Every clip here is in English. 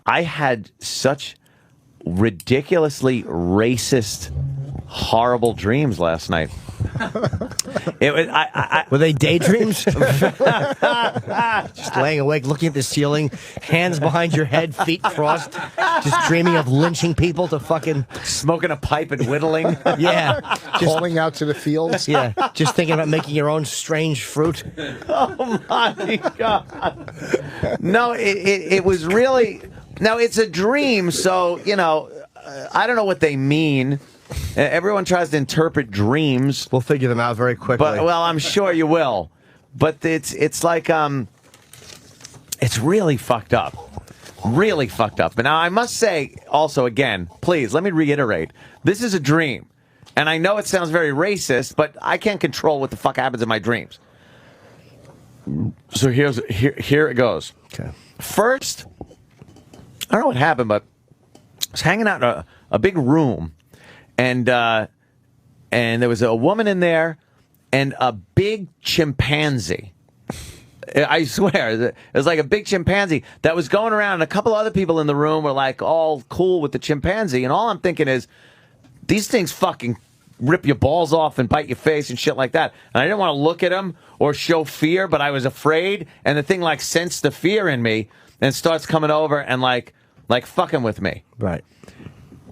I had such ridiculously racist, horrible dreams last night. It was, Were they daydreams? Just laying awake, looking at the ceiling, hands behind your head, feet crossed, just dreaming of lynching people to fucking... Smoking a pipe and whittling. Yeah. Calling out to the fields. Yeah, just thinking about making your own strange fruit. Oh, my God. No, it was really... Now, it's a dream, so, you know, I don't know what they mean. Everyone tries to interpret dreams. We'll figure them out very quickly. But, well, I'm sure you will. But it's like, it's really fucked up. Really fucked up. But now, I must say, also, again, please, let me reiterate. This is a dream. And I know it sounds very racist, but I can't control what the fuck happens in my dreams. So here it goes. Okay. First, I don't know what happened, but I was hanging out in a big room, and there was a woman in there and a big chimpanzee. I swear, it was like a big chimpanzee that was going around, and a couple other people in the room were like all cool with the chimpanzee, and all I'm thinking is, these things fucking rip your balls off and bite your face and shit like that. And I didn't want to look at them or show fear, but I was afraid, and the thing like sensed the fear in me and starts coming over and like fucking with me. Right.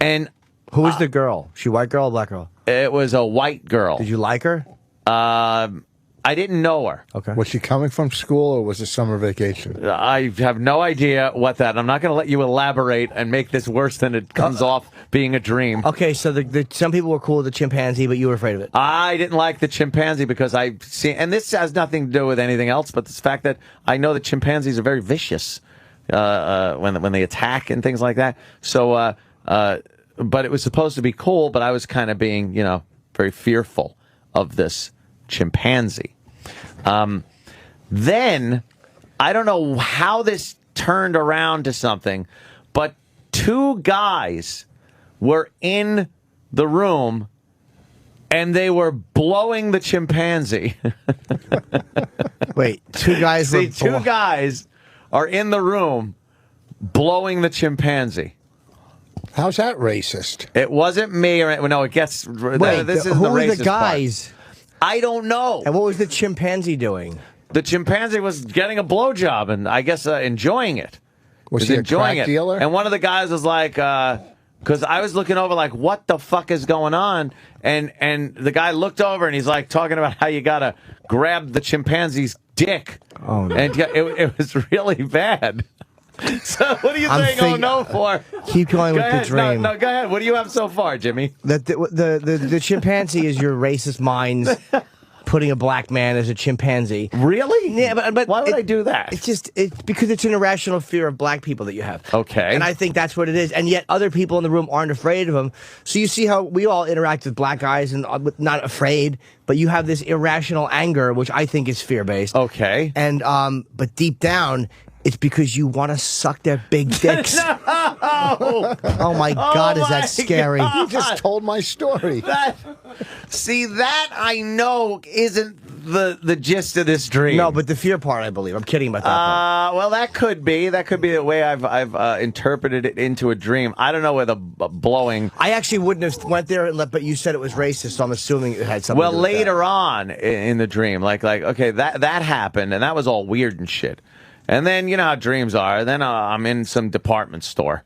And who was the girl? She white girl or black girl? It was a white girl. Did you like her? I didn't know her. Okay. Was she coming from school or was it summer vacation? I have no idea what that. I'm not going to let you elaborate and make this worse than it comes off being a dream. Okay, so some people were cool with the chimpanzee, but you were afraid of it. I didn't like the chimpanzee because I see, and this has nothing to do with anything else, but the fact that I know that chimpanzees are very vicious when they attack and things like that. So, but it was supposed to be cool, but I was kind of being, very fearful of this chimpanzee. Then, I don't know how this turned around to something, but two guys were in the room and they were blowing the chimpanzee. Wait, two guys See, two guys are in the room blowing the chimpanzee. How's that racist? It wasn't me. No, it gets... Wait, this is who the were racist the guys? part. I don't know. And what was the chimpanzee doing? The chimpanzee was getting a blowjob and I guess enjoying it. Was he a enjoying crack it. dealer? And one of the guys was like, because I was looking over like, what the fuck is going on? And the guy looked over and he's like talking about how you gotta grab the chimpanzee's dick. Oh, no. And it was really bad. So what are you saying oh no for? Keep going with the dream. No, go ahead. What do you have so far, Jimmy? The chimpanzee is your racist minds putting a black man as a chimpanzee. Really? Yeah, but why would I do that? It's because it's an irrational fear of black people that you have. Okay. And I think that's what it is. And yet other people in the room aren't afraid of him. So you see how we all interact with black guys and not afraid, but you have this irrational anger, which I think is fear-based. Okay. And but deep down, it's because you want to suck their big dicks. No! Oh my God, is that scary? God. You just told my story. That I know isn't the gist of this dream. No, but the fear part, I believe. I'm kidding about that part. Well, that could be the way I've interpreted it into a dream. I don't know where the blowing. I actually wouldn't have went there, but you said it was racist, so I'm assuming it had something Well, to do with later that. on in the dream, like okay, that happened, and that was all weird and shit. And then, you know how dreams are. Then I'm in some department store.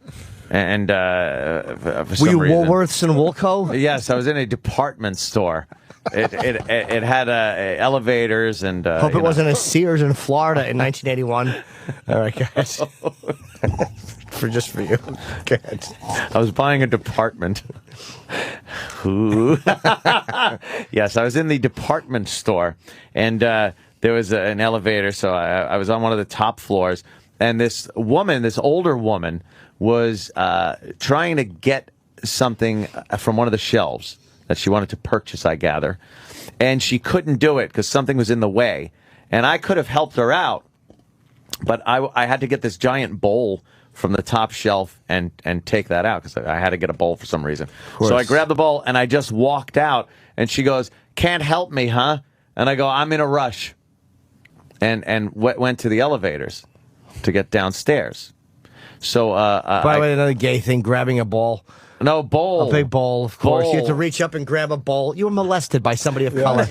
And for Were some you reason, Woolworths and Woolco? Yes, I was in a department store. It had elevators and... Hope it wasn't a Sears in Florida in 1981. All right, guys. Just for you. Go ahead. I was buying a department. Ooh. Yes, I was in the department store. And... there was an elevator, so I was on one of the top floors, and this older woman, was trying to get something from one of the shelves that she wanted to purchase, I gather, and she couldn't do it because something was in the way, and I could have helped her out, but I had to get this giant bowl from the top shelf and take that out because I had to get a bowl for some reason. So I grabbed the bowl, and I just walked out, and she goes, "Can't help me, huh?" And I go, "I'm in a rush." And went to the elevators to get downstairs. So, By the way, another gay thing, grabbing a ball. no bowl. A big bowl, of course. Bowl. You have to reach up and grab a bowl. You were molested by somebody of color.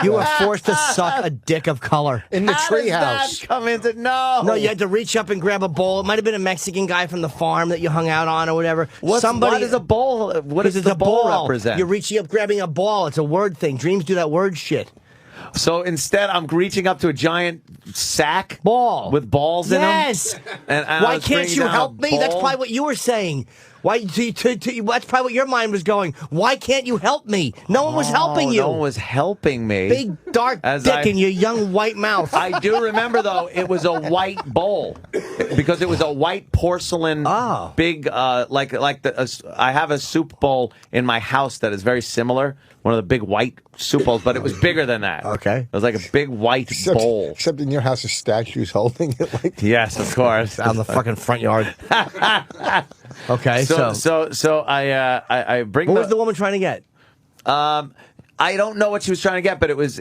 You were forced to suck a dick of color. In the How does that treehouse. come into No, you had to reach up and grab a bowl. It might have been a Mexican guy from the farm that you hung out on or whatever. What is a bowl? What does the bowl represent? You're reaching up, grabbing a ball. It's a word thing. Dreams do that word shit. So instead, I'm reaching up to a giant sack Ball. with balls in them. Yes. And Why I was can't bringing you down a help me? That's bowl. probably what you were saying. Why? That's probably what your mind was going. Why can't you help me? No one was helping you. No one was helping me. Big dark As dick I- in your young white mouth. I do remember, though, it was a white bowl because it was a white porcelain, Oh. big, I have a soup bowl in my house that is very similar. One of the big white soup bowls, but it was bigger than that. Okay. It was like a big white bowl. Except in your house, a statue's holding it like. Yes, of course. Out in the fucking front yard. Okay, So I bring what was the woman trying to get? I don't know what she was trying to get, but it was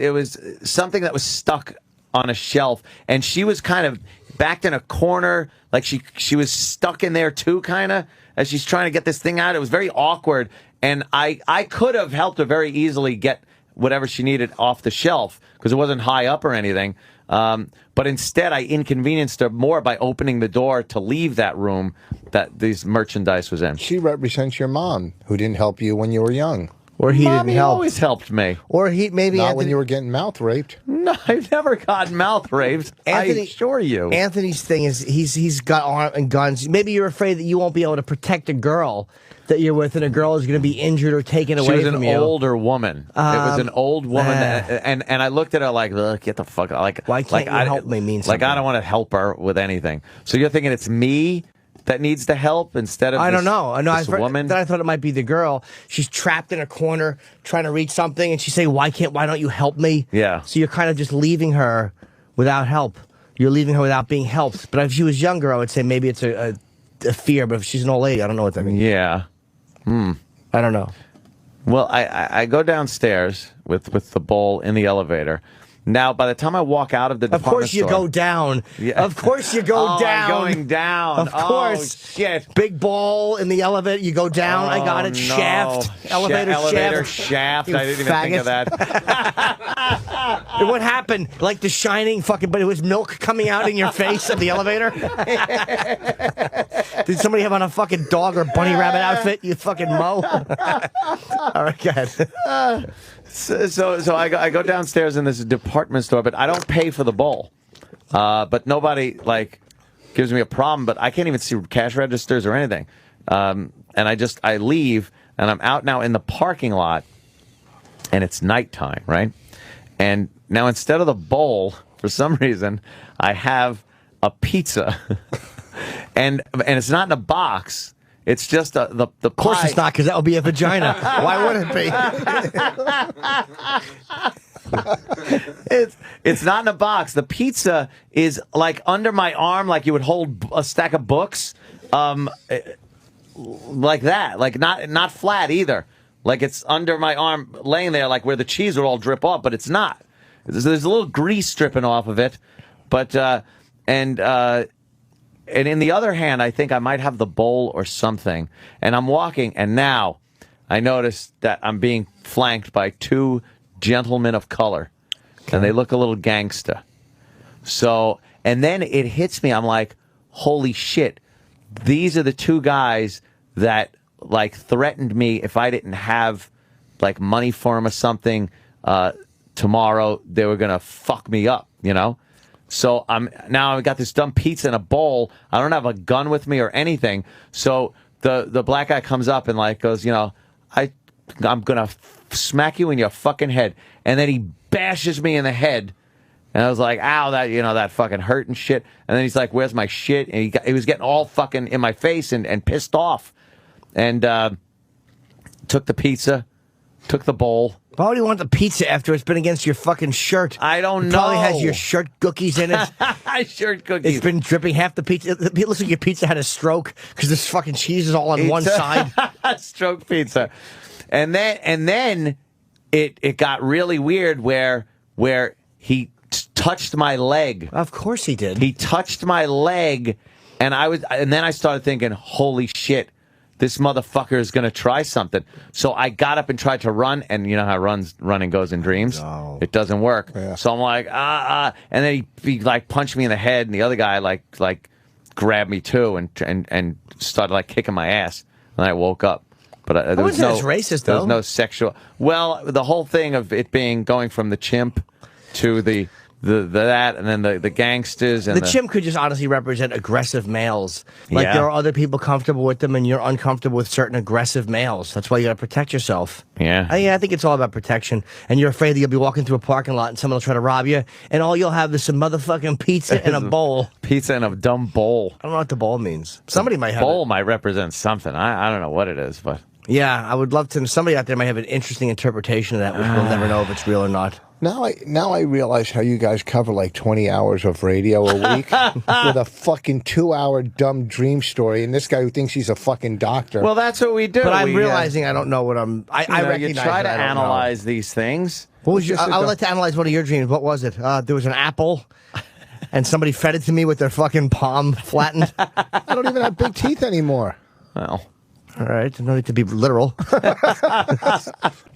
something that was stuck on a shelf, and she was kind of backed in a corner, like she was stuck in there too, kind of, as she's trying to get this thing out. It was very awkward, and I could have helped her very easily get whatever she needed off the shelf because it wasn't high up or anything. But instead, I inconvenienced her more by opening the door to leave that room that this merchandise was in. She represents your mom, who didn't help you when you were young. Or he Mommy didn't help. always helped me. Or he maybe Not Anthony, when you were getting mouth raped. No, I've never got mouth raped. I assure you. Anthony's thing is he's got arms and guns. Maybe you're afraid that you won't be able to protect a girl that you're with, and a girl is going to be injured or taken She away was from an you. older woman. It was an old woman, and I looked at her like, "Look, get the fuck out!" Like, Why can't you help me means like I something. don't want to help her with anything. So you're thinking it's me that needs to help instead of I don't this- know. I know. this woman. Then I thought it might be the girl. She's trapped in a corner trying to reach something, and she say, "Why don't you help me?" Yeah. So you're kind of just leaving her without help. You're leaving her without being helped. But if she was younger, I would say maybe it's a fear. But if she's an old lady, I don't know what that means. Yeah. I don't know. Well, I go downstairs with the bowl in the elevator. Now, by the time I walk out of the Of department course you store, go down. Yeah. Of course you go Oh, down. I'm going down. Of course. Oh, shit. Big ball in the elevator. You go down. I got it. No. Shaft. Elevator shaft. You I didn't even think of faggot. that. And what happened? Like The Shining, fucking, but it was milk coming out in your face of the elevator? Did somebody have on a fucking dog or bunny rabbit outfit? You fucking mo? All right, go ahead. So I go downstairs in this department store, but I don't pay for the bowl. But nobody like gives me a problem. But I can't even see cash registers or anything. And I leave, and I'm out now in the parking lot, and it's nighttime, right? And now instead of the bowl, for some reason, I have a pizza, and it's not in a box. It's just the Of course pie. it's not, because that would be a vagina. Why would it be? It's not in a box. The pizza is like under my arm, like you would hold a stack of books, like that, like not flat either. Like it's under my arm, laying there, like where the cheese would all drip off, but it's not. There's a little grease dripping off of it, but and in the other hand, I think I might have the bowl or something. And I'm walking, and now I notice that I'm being flanked by two gentlemen of color, and they look a little gangsta. So, and then it hits me. I'm like, holy shit! These are the two guys that like threatened me if I didn't have like money for them or something. Tomorrow they were gonna fuck me up, you know. So I've got this dumb pizza in a bowl. I don't have a gun with me or anything. So the black guy comes up and like goes, you know, I'm gonna smack you in your fucking head. And then he bashes me in the head. And I was like, ow, that fucking hurt and shit. And then he's like, where's my shit? And he was getting all fucking in my face and pissed off. And took the pizza, took the bowl. Why would you want the pizza after it's been against your fucking shirt? I don't It know. probably has your shirt cookies in it. Shirt cookies. It's been dripping half the pizza. It looks like your pizza had a stroke because this fucking cheese is all on one side. Stroke pizza. And then it got really weird where he touched my leg. Of course he did. He touched my leg And then I started thinking, holy shit, this motherfucker is going to try something. So I got up and tried to run, and you know how running goes in dreams? No. It doesn't work. Yeah. So I'm like, and then he like punched me in the head, and the other guy like grabbed me too and started like kicking my ass. And I woke up. But there was no racist, there though. was no sexual. Well, the whole thing of it being going from the chimp to the that, and then the gangsters and The chimp could just honestly represent aggressive males. Like Yeah. there are other people comfortable with them, and you're uncomfortable with certain aggressive males. That's why you got to protect yourself. Yeah. I think it's all about protection. And you're afraid that you'll be walking through a parking lot and someone will try to rob you, and all you'll have is some motherfucking pizza and a bowl. Pizza in a dumb bowl. I don't know what the bowl means. Somebody might have Bowl it. might represent something. I don't know what it is, but Yeah, I would love to. Somebody out there might have an interesting interpretation of that, which we'll never know if it's real or not. Now I realize how you guys cover like 20 hours of radio a week with a fucking 2-hour dumb dream story, and this guy who thinks he's a fucking doctor. well, that's what we do. But I'm We, realizing I don't know what I'm. I you recognize. try to that I don't know. analyze these things. What was your? Just I would a- like to analyze one of your dreams. What was it? There was an apple, and somebody fed it to me with their fucking palm flattened. I don't even have big teeth anymore. Well, All right, no need to be literal.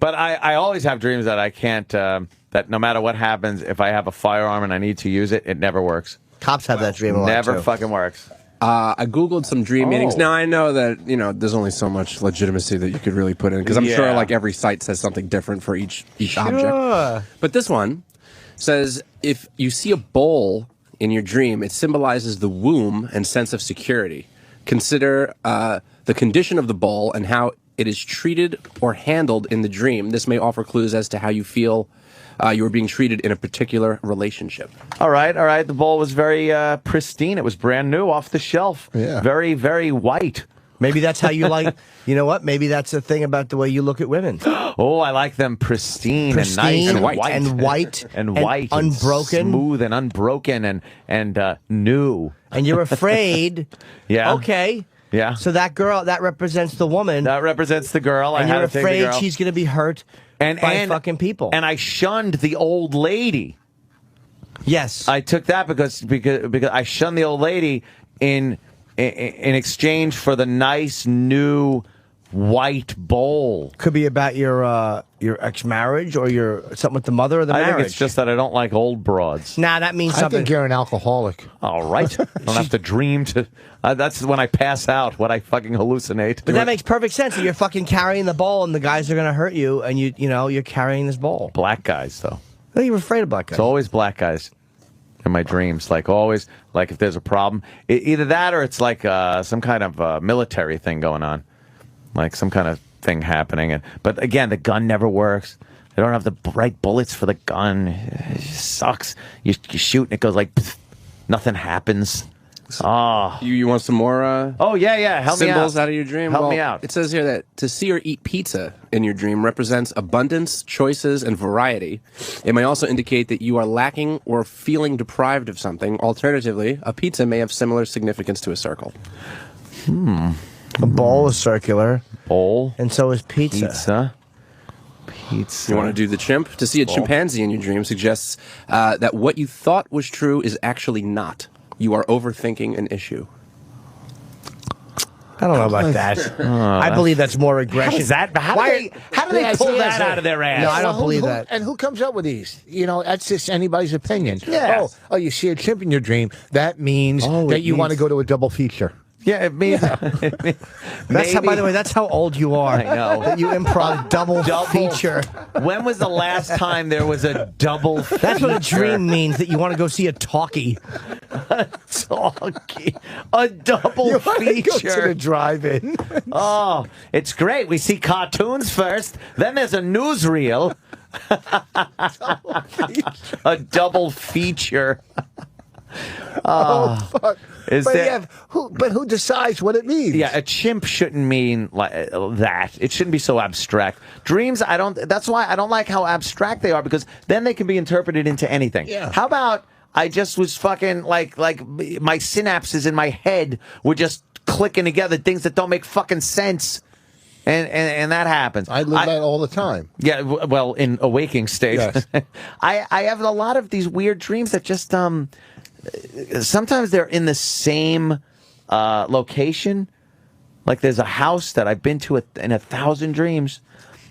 but I always have dreams that I can't. That no matter what happens, if I have a firearm and I need to use it, it never works. Cops have that dream a lot Never too. fucking works. I Googled some dream meanings. Oh. Now, I know that, there's only so much legitimacy that you could really put in, because I'm sure Yeah. like every site says something different for each object. But this one says, if you see a bowl in your dream, it symbolizes the womb and sense of security. Consider the condition of the bowl and how it is treated or handled in the dream. This may offer clues as to how you feel you were being treated in a particular relationship. All right. The bowl was very pristine. It was brand new, off the shelf. Yeah. Very, very white. Maybe that's how you like. You know what? Maybe that's the thing about the way you look at women. Oh, I like them pristine, and nice Pristine and white and white and white, and unbroken, smooth and unbroken and new. and you're afraid. Yeah. Okay. Yeah. So that girl that represents the woman, That represents the girl. and I you're had to take the afraid girl. she's going to be hurt by fucking people. And I shunned the old lady. yes. I took that because I shunned the old lady in exchange for the nice new white bowl. Could be about your ex-marriage or your something with the mother of the I marriage. think it's just that I don't like old broads. Nah, that means I something. think you're an alcoholic. All right. I don't have to dream to. That's when I pass out, when I fucking hallucinate. But that makes perfect sense. That you're fucking carrying the ball, and the guys are going to hurt you, and you're carrying this ball. Black guys, though. Oh, you're afraid of black guys. It's always black guys in my dreams. Like always, like if there's a problem, either that or it's like some kind of military thing going on, like some kind of thing happening. But again, the gun never works. They don't have the right bullets for the gun. It just sucks. You shoot and it goes like pff, nothing happens. Oh. You want some more Oh yeah. Help me out. symbols out of your dream? Help me Well, out. It says here that to see or eat pizza in your dream represents abundance, choices, and variety. It may also indicate that you are lacking or feeling deprived of something. Alternatively, a pizza may have similar significance to a circle. A ball is circular, Bowl. and so is pizza. Pizza. You want to do the chimp? To see a chimpanzee in your dream suggests that what you thought was true is actually not. You are overthinking an issue. I don't know about that. I believe that's more aggression. How does that? How do they Yes, pull yes, that out of their ass? No, I don't believe who, that. And who comes up with these? That's just anybody's opinion. Yes. Oh, you see a chimp in your dream. That means Oh, that it you want to means- go to a double feature. Yeah, it means. That's how, by the way, that's how old you are. I know. That you improv double feature. When was the last time there was a double feature? That's what a dream means. That you want to go see a talkie. Talkie. A double You want to go to feature. the drive-in. Oh, it's great. We see cartoons first, then there's a newsreel. A double feature. Oh, fuck. Is but, that- who decides what it means? Yeah, a chimp shouldn't mean like that. It shouldn't be so abstract. Dreams, I don't. That's why I don't like how abstract they are, because then they can be interpreted into anything. Yeah. How about I just was fucking like my synapses in my head were just clicking together, things that don't make fucking sense, and that happens. I live that all the time. Yeah, well, in a waking state, Yes. I have a lot of these weird dreams that just sometimes they're in the same location. Like there's a house that I've been to in 1,000 dreams,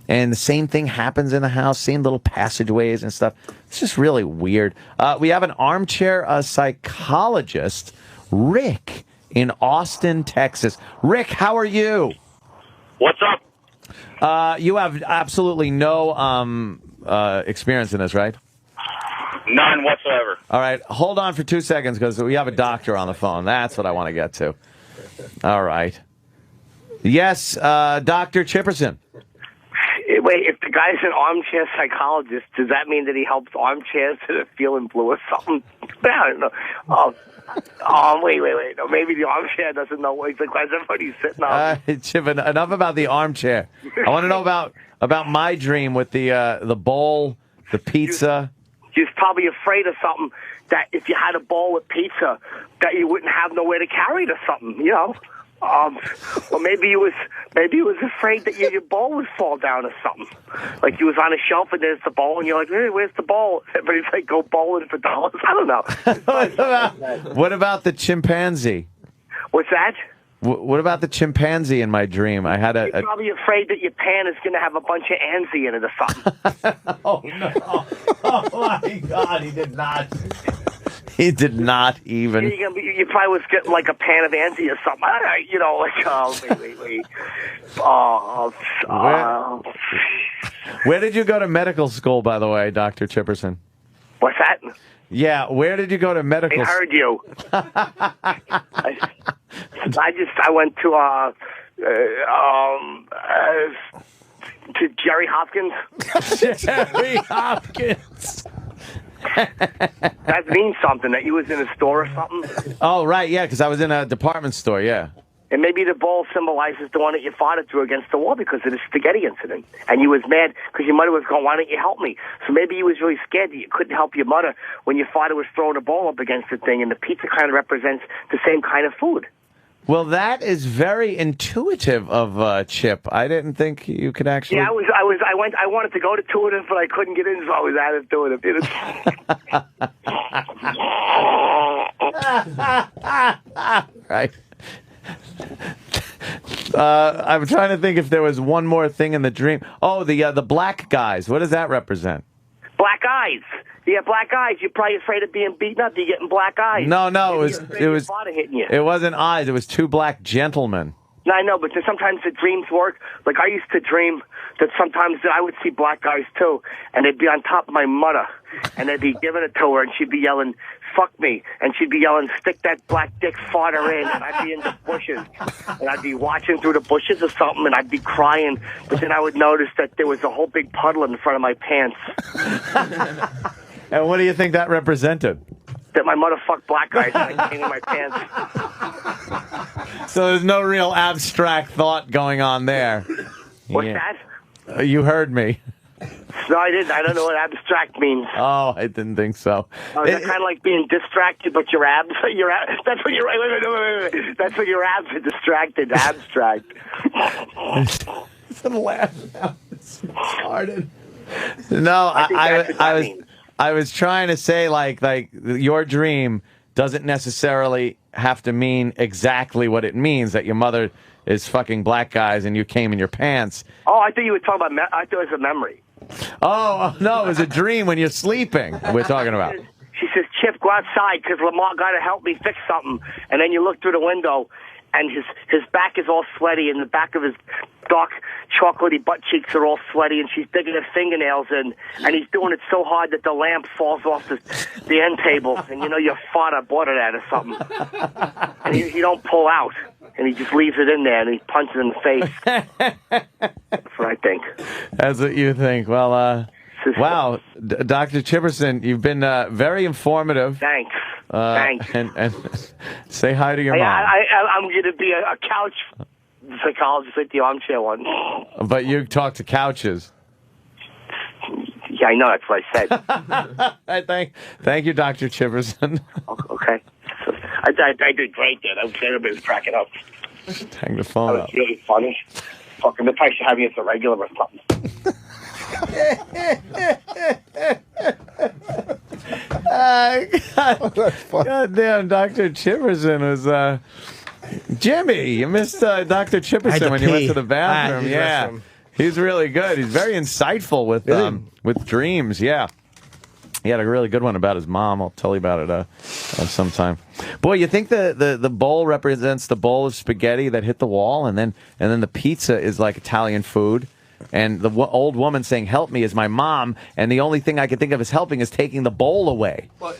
and the same thing happens in the house, same little passageways and stuff. It's just really weird. We have an armchair psychologist, Rick, in Austin, Texas. Rick, how are you? What's up? You have absolutely no experience in this, right? None whatsoever. All right, hold on for 2 seconds because we have a doctor on the phone. That's what I want to get to. All right. Yes, Dr. Chipperson. Wait, if the guy's an armchair psychologist, does that mean that he helps armchairs that are feeling blue or something? I don't know. Wait. No, maybe the armchair doesn't know what everybody's sitting on. Chip, enough about the armchair. I want to know about my dream with the bowl, the pizza. He was probably afraid of something, that if you had a bowl with pizza, that you wouldn't have nowhere to carry it or something, you know. Or maybe he was afraid that your bowl would fall down or something. Like you was on a shelf and there's the bowl and you're like, hey, where's the bowl? Everybody's like, go bowling for dollars. I don't know. What about the chimpanzee? What's that? What about the chimpanzee in my dream? I had You're probably afraid that your pan is going to have a bunch of anzi in it or something. Oh no! Oh my God! He did not. He did not even. You probably was getting like a pan of anzi or something. You know, like wait. Where did you go to medical school, by the way, Dr. Chipperson? What's that? Yeah, where did you go to medical school? I heard you. I went to Jerry Hopkins. Jerry Hopkins. That means something, that you was in a store or something. Oh, right, yeah, because I was in a department store, yeah. And maybe the bowl symbolizes the one that your father threw against the wall because of the spaghetti incident. And you was mad because your mother was going, why don't you help me? So maybe you was really scared that you couldn't help your mother when your father was throwing a bowl up against the thing, and the pizza kind of represents the same kind of food. Well, that is very intuitive of Chip. I didn't think you could actually. Yeah, I wanted to go to intuitive, but I couldn't get in, so I was out of intuitive. Right. I'm trying to think if there was one more thing in the dream. Oh, the black guys. What does that represent? Black eyes. Yeah, black eyes. You're probably afraid of being beaten up. You're getting black eyes. No, it was father hitting you. It wasn't eyes. It was two black gentlemen. No, I know, but sometimes the dreams work. Like I used to dream that sometimes I would see black guys too, and they'd be on top of my mother, and they'd be giving it to her, and she'd be yelling, "Fuck me," and she'd be yelling, "Stick that black dick farther in," and I'd be in the bushes, and I'd be watching through the bushes or something, and I'd be crying, but then I would notice that there was a whole big puddle in front of my pants. And what do you think that represented? That my mother fucked black guys and I came in my pants. So there's no real abstract thought going on there. What's Yeah. that? You heard me. No, I didn't. I don't know what abstract means. Oh, I didn't think so. Is that kind of like being distracted, but your abs? That's when wait. That's when your abs are distracted. Abstract. It's a laugh now. It started. No, I was trying to say like your dream doesn't necessarily have to mean exactly what it means, that your mother is fucking black guys and you came in your pants. Oh, I thought you were talking about. I thought it was a memory. Oh no, it was a dream when you're sleeping. We're talking about. She says, "Chip, go outside because Lamar got to help me fix something." And then you look through the window, and his back is all sweaty, and the back of his dark chocolatey butt cheeks are all sweaty, and she's digging her fingernails in, and he's doing it so hard that the lamp falls off the end table, and you know your father bought it at or something. And he don't pull out, and he just leaves it in there, and he punches in the face. That's what I think. That's what you think. Well, wow, Dr. Chipperson, you've been very informative. Thanks. Thanks. And say hi to your mom. I'm going to be a couch psychologist like the armchair one. But you talk to couches. Yeah, I know. That's what I said. Thank you, Dr. Chipperson. Okay. I did great there. Everybody was cracking up. Hang the phone That up. was really funny. Fucking, they probably should have you as a regular or something. God damn, Dr. Chipperson was Jimmy, you missed Dr. Chipperson when you went pee. to the bathroom. use the Yeah. restroom. He's really good. He's very insightful with dreams. Yeah. He had a really good one about his mom. I'll tell you about it sometime. Boy, you think the bowl represents the bowl of spaghetti that hit the wall, and then the pizza is like Italian food, and the old woman saying "Help me" is my mom, and the only thing I can think of as helping is taking the bowl away. Well,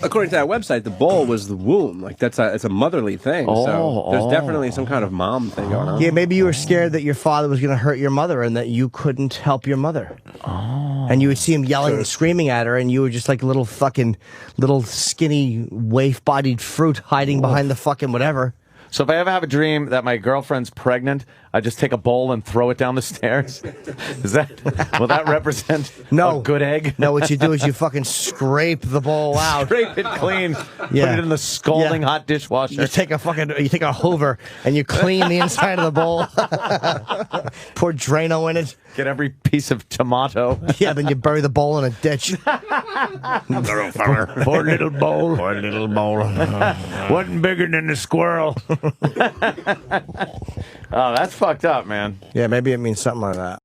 according to that website, the bowl was the womb. Like it's a motherly thing. So there's definitely some kind of mom thing going on. Yeah, maybe you were scared that your father was going to hurt your mother and that you couldn't help your mother. Oh. And you would see him yelling and screaming at her, and you were just like a little skinny, waif-bodied fruit hiding behind the fucking whatever. So if I ever have a dream that my girlfriend's pregnant, I just take a bowl and throw it down the stairs. Will that represent a good egg? No, what you do is you fucking scrape the bowl out. Scrape it clean. Put Yeah. it in the scalding hot dishwasher. You take a Hoover and you clean the inside of the bowl. Pour Drano in it. Get every piece of tomato. Yeah, then you bury the bowl in a ditch. Poor little bowl. Poor little bowl. Wasn't bigger than a squirrel. Oh, that's fucked up, man. Yeah, maybe it means something like that.